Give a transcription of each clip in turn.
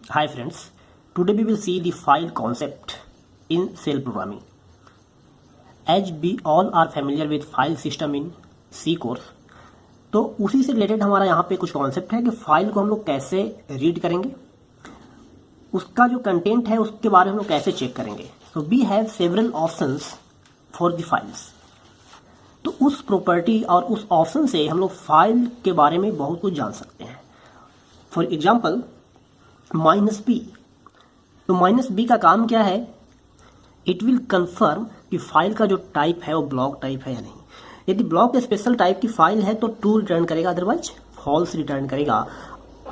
Hi friends, today we will see the file concept in shell programming. As we all are familiar with file system in C course, तो उसी से related हमारा यहाँ पे कुछ concept है कि फाइल को हम लोग कैसे रीड करेंगे, उसका जो कंटेंट है उसके बारे में हम लोग कैसे चेक करेंगे. So we have several options for the files. तो उस प्रॉपर्टी और उस ऑप्शन से हम लोग फाइल के बारे में बहुत कुछ जान सकते हैं. For example -b. तो -b का काम क्या है? इट विल कंफर्म कि फाइल का जो टाइप है वो ब्लॉक टाइप है या नहीं. यदि ब्लॉक स्पेशल टाइप की फाइल है तो ट्रू रिटर्न करेगा, अदरवाइज फॉल्स रिटर्न करेगा.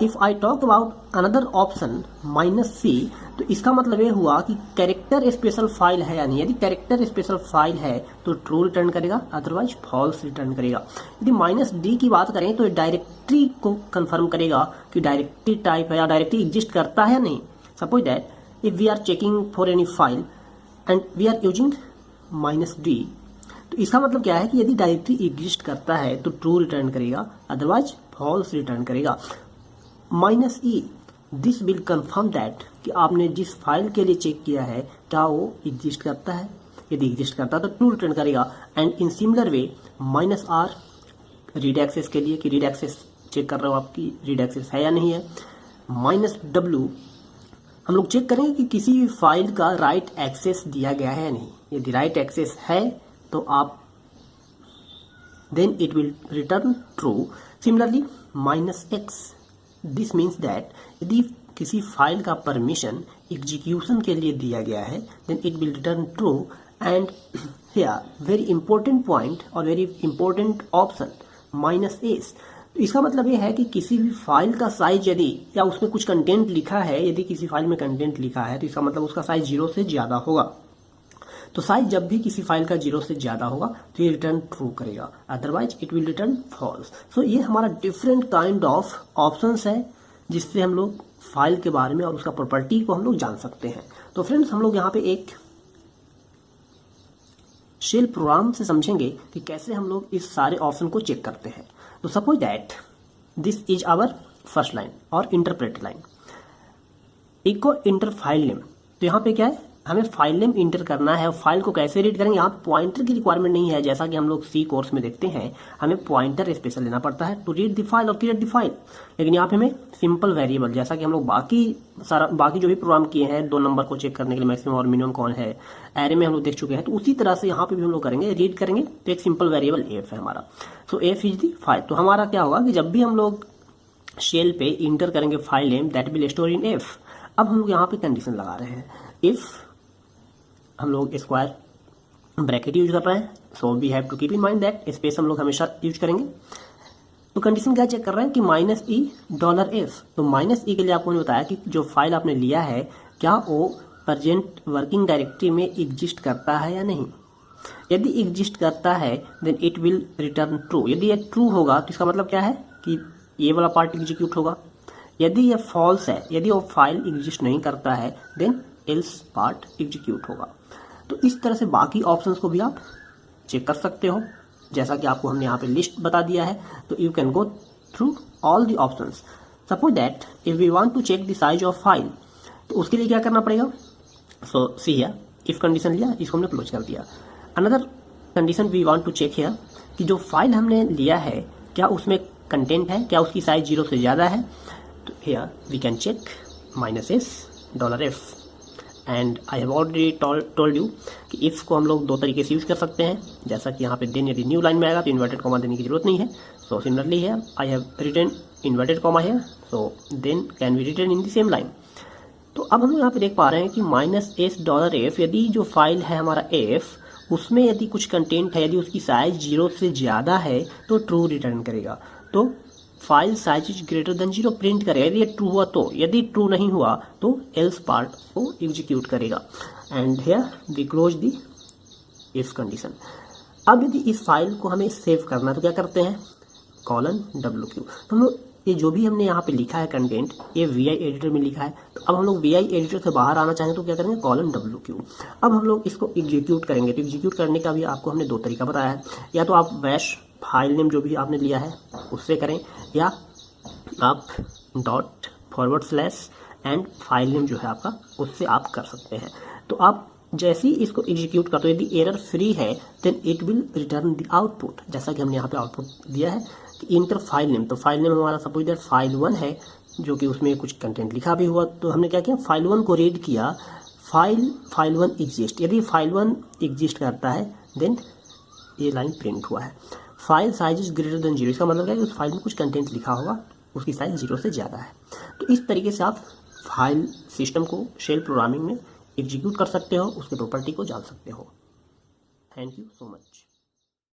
If I talk about another option -c, तो इसका मतलब ये हुआ कि कैरेक्टर स्पेशल फाइल है या नहीं. यदि कैरेक्टर स्पेशल फाइल है तो ट्रू रिटर्न करेगा, अदरवाइज फॉल्स रिटर्न करेगा. यदि -d की बात करें तो डायरेक्टरी को कंफर्म करेगा कि डायरेक्टरी टाइप है या डायरेक्टरी एग्जिस्ट करता है या नहीं. Suppose that if we are checking for any file and we are using -d, तो इसका मतलब क्या है कि यदि डायरेक्टरी एग्जिस्ट करता है तो ट्रू रिटर्न करेगा, अदरवाइज फॉल्स रिटर्न करेगा. -e, this will confirm that कि आपने जिस फाइल के लिए चेक किया है क्या वो एग्जिस्ट करता है. यदि एग्जिस्ट करता है तो ट्रू रिटर्न करेगा. And in similar way -r, read access के लिए कि रीड एक्सेस चेक कर रहे हो आपकी रीड एक्सेस है या नहीं है. -w, हम लोग चेक करेंगे कि किसी भी फाइल का राइट एक्सेस दिया गया है या नहीं. यदि राइट एक्सेस है तो आप then it will return true. Similarly -x, this means that यदि किसी फाइल का परमिशन एग्जीक्यूशन के लिए दिया गया है then it will return true. And here very important point और वेरी इंपॉर्टेंट ऑप्शन -s. तो इसका मतलब ये है कि किसी भी फाइल का साइज यदि या उसमें कुछ कंटेंट लिखा है, यदि किसी फाइल में कंटेंट लिखा है तो इसका मतलब उसका साइज 0 से ज़्यादा होगा. तो साइज जब भी किसी फाइल का 0 से ज़्यादा होगा तो ये रिटर्न ट्रू करेगा, otherwise it will return false. So ये हमारा डिफरेंट काइंड ऑफ ऑप्शंस है जिससे हम लोग फाइल के बारे में और उसका प्रॉपर्टी को हम लोग जान सकते हैं. तो फ्रेंड्स हम लोग यहाँ पे एक शेल प्रोग्राम से समझेंगे कि कैसे हम लोग इस सारे ऑप्शन को चेक करते हैं. तो suppose that this is our first line और interpret line. Echo enter file name. तो यहाँ पे क्या है, हमें फाइल नेम इंटर करना है. फाइल को कैसे रीड करेंगे, यहाँ पॉइंटर की रिक्वायरमेंट नहीं है. जैसा कि हम लोग सी कोर्स में देखते हैं हमें पॉइंटर स्पेशल लेना पड़ता है टू रीड द फाइल और क्रिएट द फाइल. लेकिन यहाँ पे हमें सिंपल वेरिएबल, जैसा कि हम लोग बाकी जो भी प्रोग्राम किए हैं 2 नंबर को चेक करने के लिए मैक्सिमम और मिनिमम कौन है, एरे में हम लोग देख चुके हैं. तो उसी तरह से यहाँ पे भी हम लोग करेंगे, रीड करेंगे. तो एक सिंपल वेरिएबल एफ है हमारा. सो एफ इज द फाइल. तो हमारा क्या होगा कि जब भी हम लोग शेल पे इंटर करेंगे file name that will store in F. अब हम लोग यहाँ पे कंडीशन लगा रहे हैं. इफ हम लोग स्क्वायर ब्रैकेट यूज कर रहे हैं, so we have to keep in mind that space हम लोग हमेशा यूज करेंगे. तो कंडीशन क्या चेक कर रहे हैं कि -e$f. तो -e के लिए आपको बताया कि जो फाइल आपने लिया है क्या वो प्रेजेंट वर्किंग डायरेक्टरी में एग्जिस्ट करता है या नहीं. यदि एग्जिस्ट करता है then it will return true. यदि ये ट्रू होगा तो इसका मतलब क्या है कि ये वाला पार्ट एग्जीक्यूट होगा. यदि ये फॉल्स है, यदि वो फाइल एग्जिस्ट नहीं करता है देन एल्स पार्ट एग्जीक्यूट होगा. तो इस तरह से बाकी ऑप्शंस को भी आप चेक कर सकते हो, जैसा कि आपको हमने यहाँ पे लिस्ट बता दिया है. तो you can go through all the options. Suppose that if we want to check the size of file, तो उसके लिए क्या करना पड़ेगा. So see here, if condition लिया, इसको हमने क्लोज कर दिया. Another condition we want to check here कि जो फाइल हमने लिया है क्या उसमें कंटेंट है, क्या उसकी साइज 0 से ज़्यादा है. तो here we can check -s$f. And I have already told you कि इफ को हम लोग 2 तरीके से यूज कर सकते हैं. जैसा कि यहाँ पे देन यदि न्यू लाइन में आएगा तो इन्वर्टेड कॉमा देने की जरूरत नहीं है. सो सिमिलरली है I have written inverted comma है, so then can be written in the same line. तो अब हम लोग यहाँ पे देख पा रहे हैं कि -s$f, यदि जो फाइल है हमारा f उसमें यदि कुछ कंटेंट है, यदि उसकी साइज 0 से ज़्यादा है तो ट्रू रिटर्न करेगा. तो file size is greater than 0 print करेगा. यदि ये ट्रू हुआ तो, यदि ट्रू नहीं हुआ तो एल्स पार्ट को एग्जीक्यूट करेगा. And here we close the if condition. अब यदि इस फाइल को हमें सेव करना है तो क्या करते हैं, :wq. तो हम लोग ये जो भी हमने यहाँ पे लिखा है कंटेंट, ये VI एडिटर में लिखा है. तो अब हम लोग VI एडिटर से बाहर आना चाहेंगे तो क्या करेंगे, :wq. अब हम लोग इसको एग्जीक्यूट करेंगे. तो एग्जीक्यूट करने का भी आपको हमने 2 तरीका बताया है. या तो आप बैश फाइल नेम जो भी आपने लिया है उससे करें, या आप forward slash and file name जो है आपका, उससे आप कर सकते हैं। तो आप जैसे ही इसको एग्जीक्यूट करते हो, यदि एरर फ्री है then it will return the output. जैसा कि हमने यहाँ पे आउटपुट दिया है कि इंटर फाइल नेम, तो फाइल नेम हमारा सपोज दैट फाइल 1 है, जो कि उसमें कुछ कंटेंट लिखा भी हुआ। तो हमने क्या किया, फाइल 1 को रीड किया, फाइल 1 एग्जिस्ट। यदि फाइल 1 एग्जिस्ट करता है देन ये लाइन प्रिंट हुआ है। File size is greater than 0, इसका मतलब है कि उस फाइल में कुछ कंटेंट लिखा होगा, उसकी साइज 0 से ज़्यादा है। तो इस तरीके से आप फाइल सिस्टम को शेल प्रोग्रामिंग में एग्जीक्यूट कर सकते हो, उसके प्रॉपर्टी को जान सकते हो। Thank you so much.